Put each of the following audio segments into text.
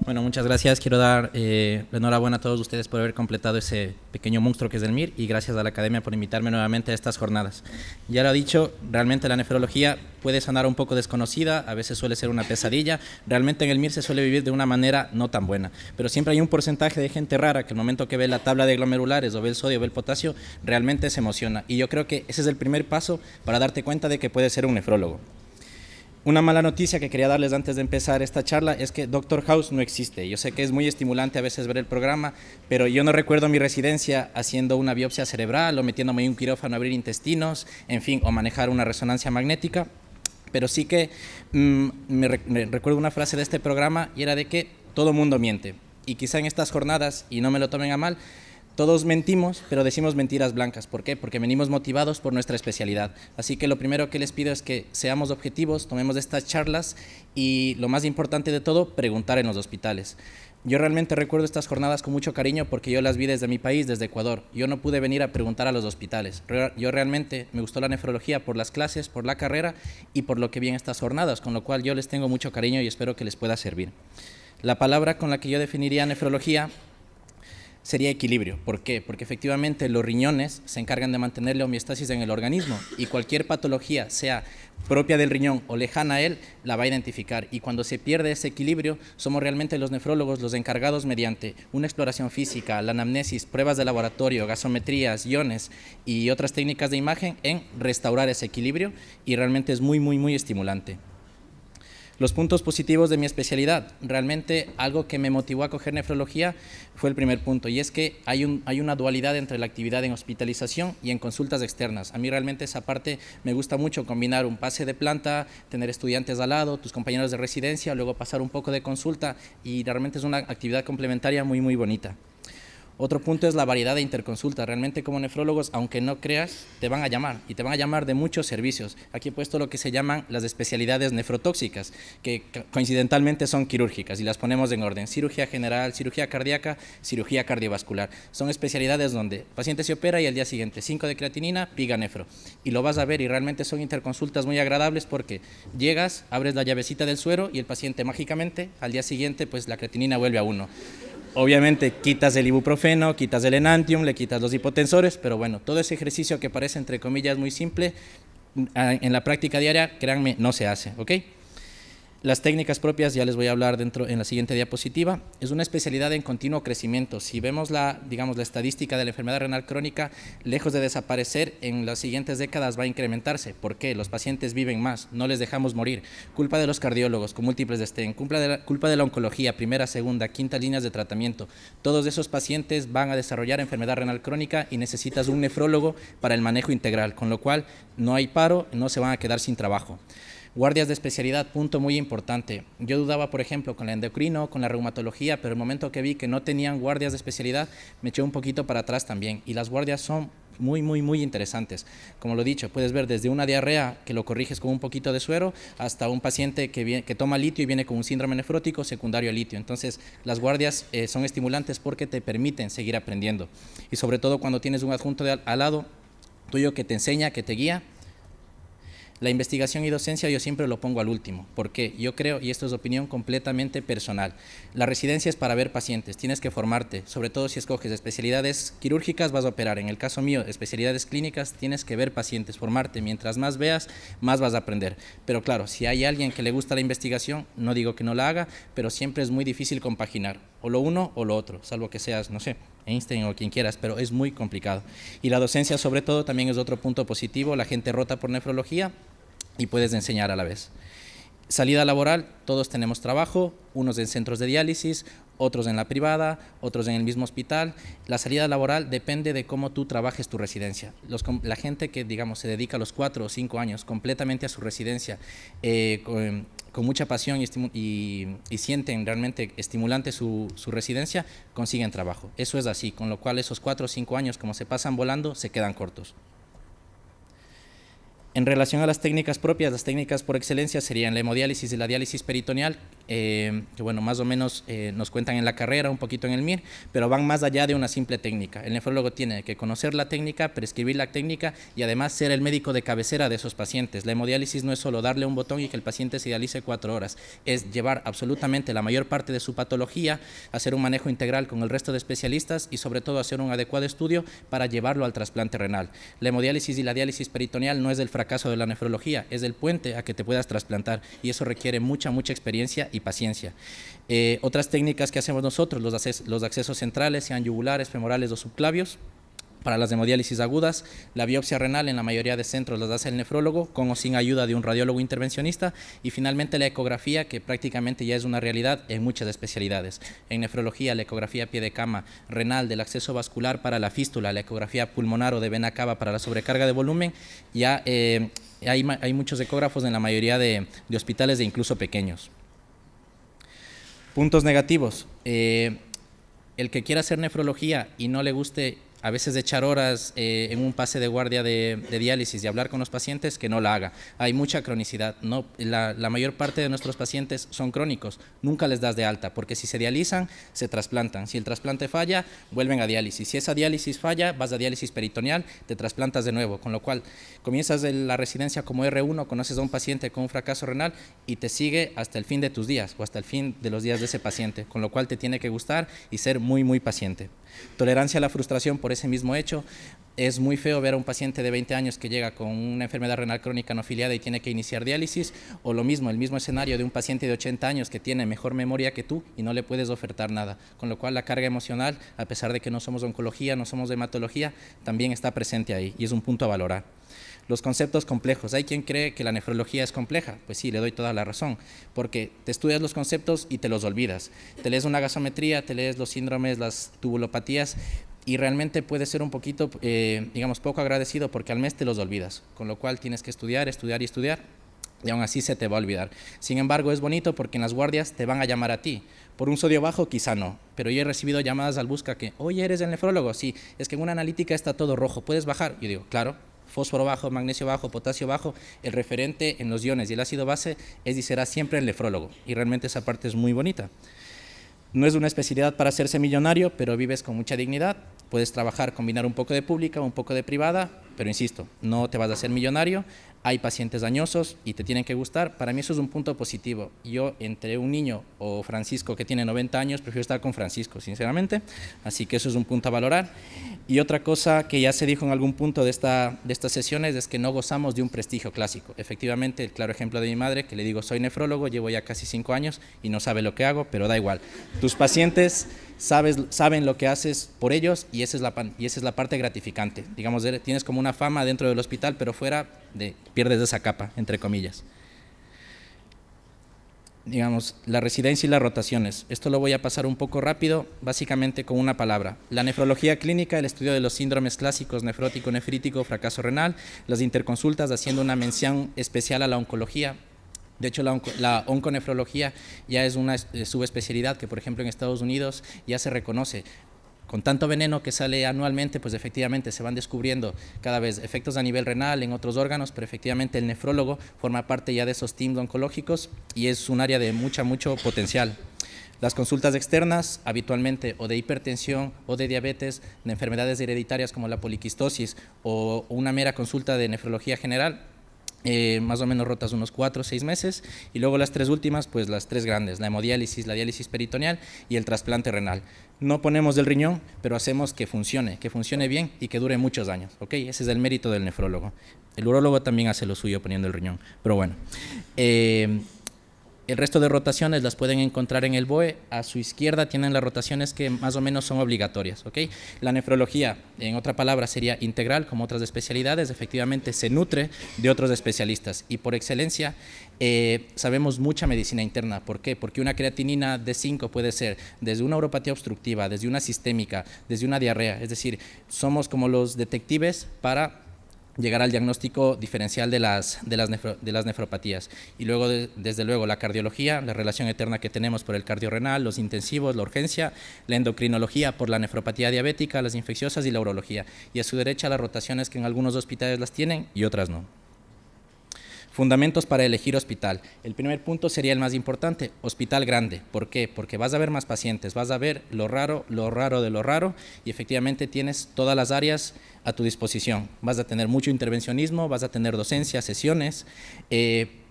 Bueno, muchas gracias. Quiero dar la enhorabuena a todos ustedes por haber completado ese pequeño monstruo que es el MIR y gracias a la Academia por invitarme nuevamente a estas jornadas. Ya lo he dicho, realmente la nefrología puede sonar un poco desconocida, a veces suele ser una pesadilla. Realmente en el MIR se suele vivir de una manera no tan buena, pero siempre hay un porcentaje de gente rara que al momento que ve la tabla de glomerulares o ve el sodio o ve el potasio, realmente se emociona. Y yo creo que ese es el primer paso para darte cuenta de que puedes ser un nefrólogo. Una mala noticia que quería darles antes de empezar esta charla es que Doctor House no existe. Yo sé que es muy estimulante a veces ver el programa, pero yo no recuerdo mi residencia haciendo una biopsia cerebral o metiéndome en un quirófano a abrir intestinos, en fin, o manejar una resonancia magnética. Pero sí que me recuerdo una frase de este programa y era de que todo mundo miente. Y quizá en estas jornadas, y no me lo tomen a mal, todos mentimos, pero decimos mentiras blancas. ¿Por qué? Porque venimos motivados por nuestra especialidad. Así que lo primero que les pido es que seamos objetivos, tomemos estas charlas y lo más importante de todo, preguntar en los hospitales. Yo realmente recuerdo estas jornadas con mucho cariño porque yo las vi desde mi país, desde Ecuador. Yo no pude venir a preguntar a los hospitales. Yo realmente me gustó la nefrología por las clases, por la carrera y por lo que vi en estas jornadas, con lo cual yo les tengo mucho cariño y espero que les pueda servir. La palabra con la que yo definiría nefrología sería equilibrio. ¿Por qué? Porque efectivamente los riñones se encargan de mantener la homeostasis en el organismo y cualquier patología, sea propia del riñón o lejana a él, la va a identificar. Y cuando se pierde ese equilibrio, somos realmente los nefrólogos los encargados mediante una exploración física, la anamnesis, pruebas de laboratorio, gasometrías, iones y otras técnicas de imagen en restaurar ese equilibrio y realmente es muy estimulante. Los puntos positivos de mi especialidad, realmente algo que me motivó a coger nefrología fue el primer punto, y es que hay una dualidad entre la actividad en hospitalización y en consultas externas. A mí realmente esa parte me gusta mucho, combinar un pase de planta, tener estudiantes al lado, tus compañeros de residencia, luego pasar un poco de consulta, y realmente es una actividad complementaria muy bonita. Otro punto es la variedad de interconsulta. Realmente como nefrólogos, aunque no creas, te van a llamar y te van a llamar de muchos servicios. Aquí he puesto lo que se llaman las especialidades nefrotóxicas, que coincidentalmente son quirúrgicas y las ponemos en orden: cirugía general, cirugía cardíaca, cirugía cardiovascular. Son especialidades donde el paciente se opera y al día siguiente 5 de creatinina, piga nefro. Y lo vas a ver y realmente son interconsultas muy agradables porque llegas, abres la llavecita del suero y el paciente mágicamente al día siguiente pues la creatinina vuelve a 1. Obviamente quitas el ibuprofeno, quitas el enantium, le quitas los hipotensores, pero bueno, todo ese ejercicio que parece entre comillas muy simple, en la práctica diaria, créanme, no se hace, ¿ok? Las técnicas propias ya les voy a hablar en la siguiente diapositiva. Es una especialidad en continuo crecimiento. Si vemos la estadística de la enfermedad renal crónica, lejos de desaparecer, en las siguientes décadas va a incrementarse. ¿Por qué? Los pacientes viven más, no les dejamos morir. Culpa de los cardiólogos con múltiples de stent, culpa de la oncología, primera, segunda, quinta líneas de tratamiento. Todos esos pacientes van a desarrollar enfermedad renal crónica y necesitas un nefrólogo para el manejo integral, con lo cual no hay paro, no se van a quedar sin trabajo. Guardias de especialidad, punto muy importante. Yo dudaba, por ejemplo, con la endocrino, con la reumatología, pero el momento que vi que no tenían guardias de especialidad, me eché un poquito para atrás también. Y las guardias son muy interesantes. Como lo he dicho, puedes ver desde una diarrea que lo corriges con un poquito de suero hasta un paciente que toma litio y viene con un síndrome nefrótico secundario a litio. Entonces, las guardias son estimulantes porque te permiten seguir aprendiendo. Y sobre todo cuando tienes un adjunto al lado tuyo que te enseña, que te guía. La investigación y docencia yo siempre lo pongo al último, porque yo creo, y esto es opinión completamente personal, la residencia es para ver pacientes, tienes que formarte, sobre todo si escoges especialidades quirúrgicas vas a operar, en el caso mío, especialidades clínicas, tienes que ver pacientes, formarte, mientras más veas, más vas a aprender. Pero claro, si hay alguien que le gusta la investigación, no digo que no la haga, pero siempre es muy difícil compaginar, o lo uno o lo otro, salvo que seas, no sé, Einstein o quien quieras, pero es muy complicado. Y la docencia sobre todo también es otro punto positivo, la gente rota por nefrología y puedes enseñar a la vez. Salida laboral, todos tenemos trabajo, unos en centros de diálisis, otros en la privada, otros en el mismo hospital. La salida laboral depende de cómo tú trabajes tu residencia. La gente que, digamos, se dedica a los 4 o 5 años completamente a su residencia, con mucha pasión y sienten realmente estimulante su residencia, consiguen trabajo. Eso es así, con lo cual esos 4 o 5 años, como se pasan volando, se quedan cortos. En relación a las técnicas propias, las técnicas por excelencia serían la hemodiálisis y la diálisis peritoneal, que bueno, más o menos nos cuentan en la carrera, un poquito en el MIR, pero van más allá de una simple técnica. El nefrólogo tiene que conocer la técnica, prescribir la técnica y además ser el médico de cabecera de esos pacientes. La hemodiálisis no es solo darle un botón y que el paciente se dialice 4 horas, es llevar absolutamente la mayor parte de su patología, hacer un manejo integral con el resto de especialistas y sobre todo hacer un adecuado estudio para llevarlo al trasplante renal. La hemodiálisis y la diálisis peritoneal no es el fracaso de la nefrología, es el puente a que te puedas trasplantar y eso requiere mucha experiencia y paciencia. Otras técnicas que hacemos nosotros, los accesos centrales, sean yugulares, femorales o subclavios. Para las hemodiálisis agudas, la biopsia renal en la mayoría de centros las hace el nefrólogo con o sin ayuda de un radiólogo intervencionista y finalmente la ecografía, que prácticamente ya es una realidad en muchas especialidades. En nefrología, la ecografía a pie de cama renal del acceso vascular para la fístula, la ecografía pulmonar o de vena cava para la sobrecarga de volumen, ya hay muchos ecógrafos en la mayoría de hospitales e incluso pequeños. Puntos negativos. El que quiera hacer nefrología y no le guste a veces echar horas en un pase de guardia de diálisis y hablar con los pacientes, que no la haga. Hay mucha cronicidad. La mayor parte de nuestros pacientes son crónicos. Nunca les das de alta, porque si se dializan, se trasplantan. Si el trasplante falla, vuelven a diálisis. Si esa diálisis falla, vas a diálisis peritoneal, te trasplantas de nuevo. Con lo cual, comienzas la residencia como R1, conoces a un paciente con un fracaso renal y te sigue hasta el fin de tus días o hasta el fin de los días de ese paciente. Con lo cual, te tiene que gustar y ser muy paciente. Tolerancia a la frustración por ese mismo hecho. Es muy feo ver a un paciente de 20 años que llega con una enfermedad renal crónica no afiliada y tiene que iniciar diálisis, o lo mismo, el mismo escenario de un paciente de 80 años que tiene mejor memoria que tú y no le puedes ofertar nada, con lo cual la carga emocional, a pesar de que no somos oncología, no somos hematología, también está presente ahí y es un punto a valorar. Los conceptos complejos. Hay quien cree que la nefrología es compleja. Pues sí, le doy toda la razón, porque te estudias los conceptos y te los olvidas. Te lees una gasometría, te lees los síndromes, las tubulopatías, y realmente puede ser un poquito, digamos, poco agradecido porque al mes te los olvidas, con lo cual tienes que estudiar y aún así se te va a olvidar. Sin embargo, es bonito porque en las guardias te van a llamar a ti. Por un sodio bajo quizá no, pero yo he recibido llamadas al busca que, oye, ¿eres el nefrólogo? Sí, es que en una analítica está todo rojo, ¿puedes bajar? Yo digo, claro. Fósforo bajo, magnesio bajo, potasio bajo, el referente en los iones y el ácido base es y será siempre el nefrólogo, y realmente esa parte es muy bonita. No es una especialidad para hacerse millonario, pero vives con mucha dignidad, puedes trabajar, combinar un poco de pública, un poco de privada, pero insisto, no te vas a hacer millonario, hay pacientes dañosos y te tienen que gustar. Para mí eso es un punto positivo. Yo, entre un niño o Francisco que tiene 90 años, prefiero estar con Francisco, sinceramente, así que eso es un punto a valorar. Y otra cosa que ya se dijo en algún punto de estas sesiones es que no gozamos de un prestigio clásico. Efectivamente, el claro ejemplo de mi madre, que le digo, soy nefrólogo, llevo ya casi 5 años y no sabe lo que hago, pero da igual. Tus pacientes saben lo que haces por ellos y esa es la parte gratificante. Digamos, tienes como una fama dentro del hospital, pero fuera pierdes esa capa, entre comillas. Digamos, la residencia y las rotaciones. Esto lo voy a pasar un poco rápido, básicamente con una palabra. La nefrología clínica, el estudio de los síndromes clásicos, nefrótico, nefrítico, fracaso renal, las interconsultas haciendo una mención especial a la oncología. De hecho, la onconefrología ya es una subespecialidad que, por ejemplo, en Estados Unidos ya se reconoce. Con tanto veneno que sale anualmente, pues efectivamente se van descubriendo cada vez efectos a nivel renal en otros órganos, pero efectivamente el nefrólogo forma parte ya de esos teams oncológicos y es un área de mucho potencial. Las consultas externas, habitualmente o de hipertensión o de diabetes, de enfermedades hereditarias como la poliquistosis o una mera consulta de nefrología general, más o menos rotas unos 4 o 6 meses, y luego las 3 últimas, pues las 3 grandes, la hemodiálisis, la diálisis peritoneal y el trasplante renal. No ponemos del riñón, pero hacemos que funcione bien y que dure muchos años, ¿ok? Ese es el mérito del nefrólogo. El urólogo también hace lo suyo poniendo el riñón, pero bueno. El resto de rotaciones las pueden encontrar en el BOE. A su izquierda tienen las rotaciones que más o menos son obligatorias, ¿ok? La nefrología, en otra palabra, sería integral, como otras especialidades. Efectivamente, se nutre de otros especialistas. Y por excelencia, sabemos mucha medicina interna. ¿Por qué? Porque una creatinina de 5 puede ser desde una uropatía obstructiva, desde una sistémica, desde una diarrea. Es decir, somos como los detectives para llegar al diagnóstico diferencial de las nefropatías. Y luego, desde luego, la cardiología, la relación eterna que tenemos por el cardiorrenal, los intensivos, la urgencia, la endocrinología por la nefropatía diabética, las infecciosas y la urología. Y a su derecha las rotaciones que en algunos hospitales las tienen y otras no. Fundamentos para elegir hospital. El primer punto sería el más importante, hospital grande. ¿Por qué? Porque vas a ver más pacientes, vas a ver lo raro de lo raro y efectivamente tienes todas las áreas a tu disposición. Vas a tener mucho intervencionismo, vas a tener docencia, sesiones,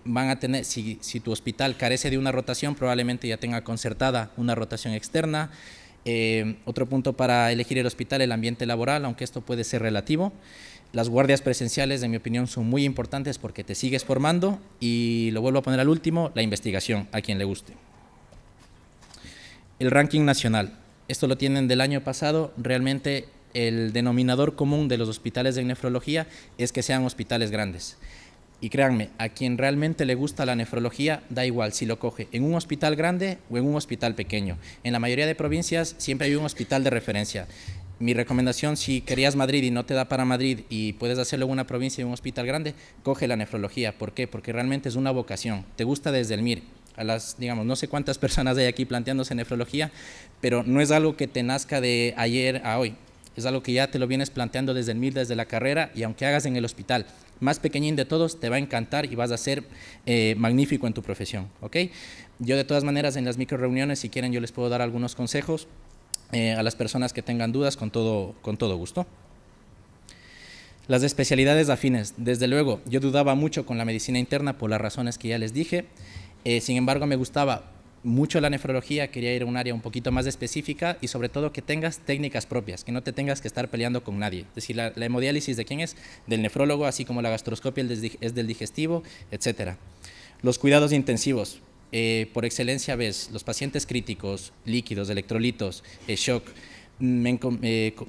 van a tener, si tu hospital carece de una rotación, probablemente ya tenga concertada una rotación externa. Otro punto para elegir el hospital, el ambiente laboral, aunque esto puede ser relativo. Las guardias presenciales, en mi opinión, son muy importantes porque te sigues formando y lo vuelvo a poner al último, la investigación, a quien le guste. El ranking nacional, esto lo tienen del año pasado, realmente el denominador común de los hospitales de nefrología es que sean hospitales grandes. Y créanme, a quien realmente le gusta la nefrología, da igual si lo coge en un hospital grande o en un hospital pequeño. En la mayoría de provincias siempre hay un hospital de referencia. Mi recomendación, si querías Madrid y no te da para Madrid y puedes hacerlo en una provincia y en un hospital grande, coge la nefrología. ¿Por qué? Porque realmente es una vocación. Te gusta desde el MIR. Digamos, no sé cuántas personas hay aquí planteándose nefrología, pero no es algo que te nazca de ayer a hoy. Es algo que ya te lo vienes planteando desde el MIR, desde la carrera, y aunque hagas en el hospital más pequeñín de todos, te va a encantar y vas a ser magnífico en tu profesión, ¿ok? Yo de todas maneras en las micro reuniones, si quieren, yo les puedo dar algunos consejos a las personas que tengan dudas con todo gusto. Las especialidades afines, desde luego, yo dudaba mucho con la medicina interna por las razones que ya les dije, sin embargo me gustaba mucho la nefrología, quería ir a un área un poquito más específica y sobre todo que tengas técnicas propias, que no te tengas que estar peleando con nadie. Es decir, la hemodiálisis, ¿de quién es? Del nefrólogo, así como la gastroscopia es del digestivo, etc. Los cuidados intensivos, por excelencia ves los pacientes críticos, líquidos, electrolitos, shock.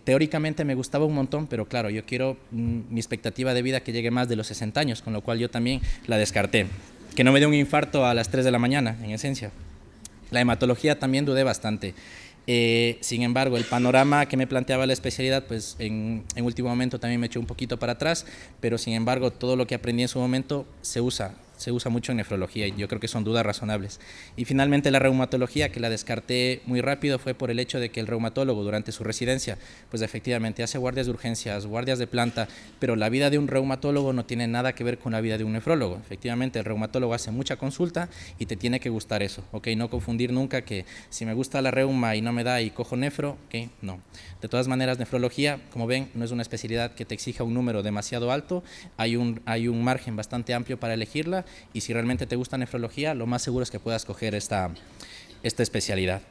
Teóricamente me gustaba un montón, pero claro, yo quiero mi expectativa de vida que llegue más de los 60 años, con lo cual yo también la descarté. Que no me dé un infarto a las 3 de la mañana, en esencia. La hematología también dudé bastante. Sin embargo, el panorama que me planteaba la especialidad, pues en último momento también me echó un poquito para atrás, pero sin embargo todo lo que aprendí en su momento se usa mucho en nefrología y yo creo que son dudas razonables. Y finalmente la reumatología, que la descarté muy rápido, fue por el hecho de que el reumatólogo durante su residencia, pues efectivamente hace guardias de urgencias, guardias de planta, pero la vida de un reumatólogo no tiene nada que ver con la vida de un nefrólogo. Efectivamente el reumatólogo hace mucha consulta y te tiene que gustar eso, ¿ok? No confundir nunca que si me gusta la reuma y no me da y cojo nefro, ¿ok? No. De todas maneras, nefrología, como ven, no es una especialidad que te exija un número demasiado alto, hay un margen bastante amplio para elegirla. Y si realmente te gusta nefrología, lo más seguro es que puedas coger esta especialidad.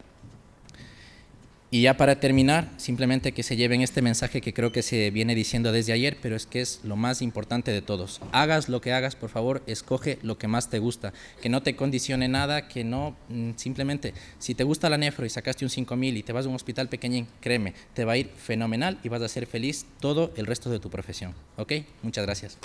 Y ya para terminar, simplemente que se lleven este mensaje que creo que se viene diciendo desde ayer, pero es que es lo más importante de todos. Hagas lo que hagas, por favor, escoge lo que más te gusta, que no te condicione nada, que no, simplemente, si te gusta la nefro y sacaste un 5000 y te vas a un hospital pequeñín, créeme, te va a ir fenomenal y vas a ser feliz todo el resto de tu profesión. ¿Ok? Muchas gracias.